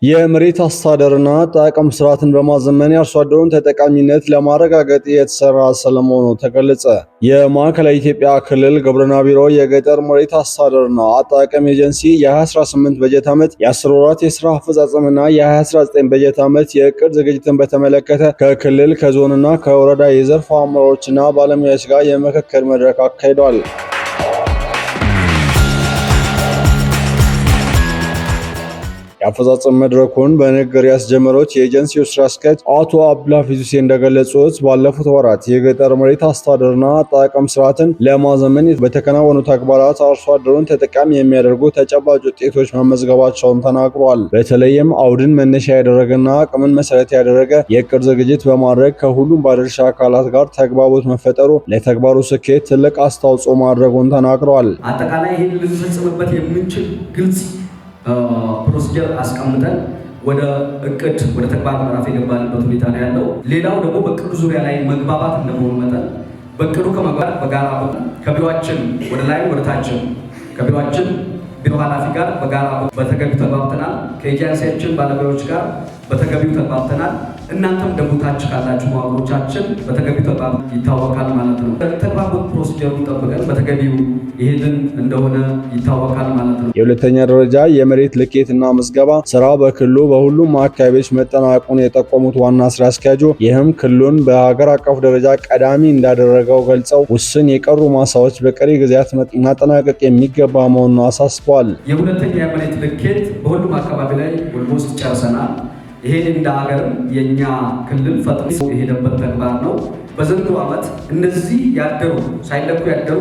የመሬት አስተዳደርና አጠቃቀም ስርዓትን በማዘመን የአርሶ አደሩን ተጠቃሚነት ለማረጋገጥ የተሰራ ስለመሆኑ ተገለጸ። የማዕከላዊ ኢትዮጵያ ክልል ግብርና ቢሮ የገጠር መሬት አስተዳደርና አጠቃቀም ኤጀንሲ የ2018 በጀት ዓመት የ10 ወራት የስራ አፈጻጸምና የ2019 በጀት ዓመት የእቅድ ዝግጅትን በተመለከተ ከክልል ከዞንና ከወረዳ የዘርፍ አመራሮችና ባለሙያዎች ጋር የምክክር መድረክ አካሂዷል። የአፈጻጸም መድረኩን በንግግር ያስጀመሩት የኤጀንሲው ስራ አስኪያጅ አቶ አብዱልሐፊዝ ሁሴን እንደገለጹት ባለፉት ወራት የገጠር መሬት አስተዳደርና አጠቃቀም ስርዓትን ለማዘመን በተከናወኑ ተግባራት አርሶ አደሩን ተጠቃሚ የሚያደርጉ ተጨባጭ ውጤቶች መመዝገባቸውን ተናግሯል። በተለይም አውድን መነሻ ያደረገና አቅምን መሰረት ያደረገ የእቅድ ዝግጅት በማድረግ ከሁሉም ባለድርሻ አካላት ጋር ተግባቦት መፈጠሩ ለተግባሩ ስኬት ትልቅ አስተዋጽኦ ማድረጉን ተናግረዋል። አጠቃላይ ይህን ልንፈጽምበት የምንችል ግልጽ ፕሮሲጀር አስቀምጠን ወደ እቅድ ወደ ተግባር ምዕራፍ የገባንበት ሁኔታ ነው ያለው። ሌላው ደግሞ በእቅዱ ዙሪያ ላይ መግባባት እንደመሆኑ መጠን በእቅዱ ከመግባት በጋራ ከቢሮአችን ወደ ላይ ወደ ታችን ከቢሮአችን ቢሮ ኃላፊ ጋር በጋራ በተገቢው ተግባብተናል። ከኤጀንሲያችን ባለሙያዎች ጋር በተገቢው ተግባብተናል። እናንተም ደግሞ ታች ካላችሁ መዋቅሮቻችን በተገቢው ተግባብ ይታወቃል ማለት ነው። ተግባቦት ፕሮሲጀሩን ጠብቀን በተገቢው ይሄንን እንደሆነ ይታወቃል ማለት ነው። የሁለተኛ ደረጃ የመሬት ልኬትና ምዝገባ ስራ በክልሉ በሁሉም አካባቢዎች መጠናቀቁን የጠቆሙት ዋና ስራ አስኪያጁ ይህም ክልሉን በሀገር አቀፍ ደረጃ ቀዳሚ እንዳደረገው ገልጸው ውስን የቀሩ ማሳዎች በቀሪ ጊዜያት ማጠናቀቅ የሚገባ መሆኑን አሳስበዋል። የሁለተኛ የመሬት ልኬት በሁሉም አካባቢ ላይ ኦልሞስት ጨርሰናል። ይሄን እንደ ሀገርም የኛ ክልል ፈጥኖ የሄደበት ተግባር ነው። በዘንድሮ ዓመት እነዚህ ያደሩ ሳይለኩ ያደሩ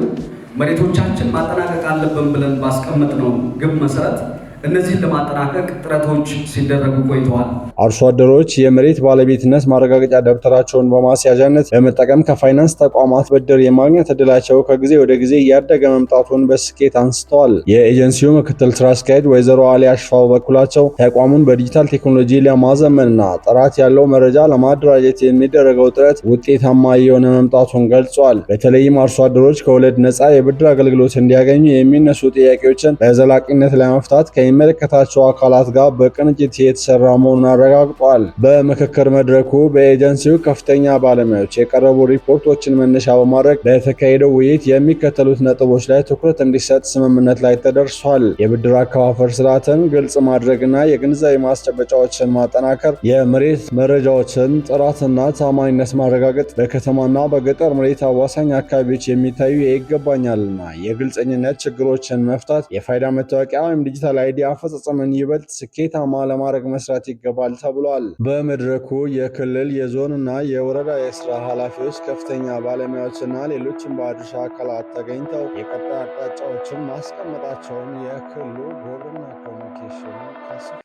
መሬቶቻችን ማጠናቀቅ አለብን ብለን ባስቀመጥነው ግብ መሰረት እነዚህን ለማጠናቀቅ ጥረቶች ሲደረጉ ቆይተዋል። አርሶ አደሮች የመሬት ባለቤትነት ማረጋገጫ ደብተራቸውን በማስያዣነት በመጠቀም ከፋይናንስ ተቋማት ብድር የማግኘት እድላቸው ከጊዜ ወደ ጊዜ እያደገ መምጣቱን በስኬት አንስተዋል። የኤጀንሲው ምክትል ስራ አስኪያጅ ወይዘሮ አሊ አሽፋው በኩላቸው ተቋሙን በዲጂታል ቴክኖሎጂ ለማዘመንና ጥራት ያለው መረጃ ለማደራጀት የሚደረገው ጥረት ውጤታማ እየሆነ መምጣቱን ገልጿል። በተለይም አርሶ አደሮች ከወለድ ነፃ የብድር አገልግሎት እንዲያገኙ የሚነሱ ጥያቄዎችን በዘላቂነት ለመፍታት ከሚመለከታቸው አካላት ጋር በቅንጅት የተሰራ መሆኑን አረጋግጧል። በምክክር መድረኩ በኤጀንሲው ከፍተኛ ባለሙያዎች የቀረቡ ሪፖርቶችን መነሻ በማድረግ በተካሄደው ውይይት የሚከተሉት ነጥቦች ላይ ትኩረት እንዲሰጥ ስምምነት ላይ ተደርሷል። የብድር አከፋፈል ስርዓትን ግልጽ ማድረግና የግንዛቤ ማስጨበጫዎችን ማጠናከር፣ የመሬት መረጃዎችን ጥራትና ታማኝነት ማረጋገጥ፣ በከተማና በገጠር መሬት አዋሳኝ አካባቢዎች የሚታዩ የይገባኛልና የግልጸኝነት ችግሮችን መፍታት፣ የፋይዳ መታወቂያ ወይም ዲጂታል አይዲ አፈጻጸምን ይበልጥ ስኬታማ ለማድረግ መስራት ይገባል ተብሏል። በመድረኩ የክልል የዞንና የወረዳ የስራ ኃላፊዎች፣ ከፍተኛ ባለሙያዎችና ሌሎችም ባለድርሻ አካላት ተገኝተው የቀጣይ አቅጣጫዎችን ማስቀመጣቸውን የክልሉ ግብርና ኮሚኒኬሽን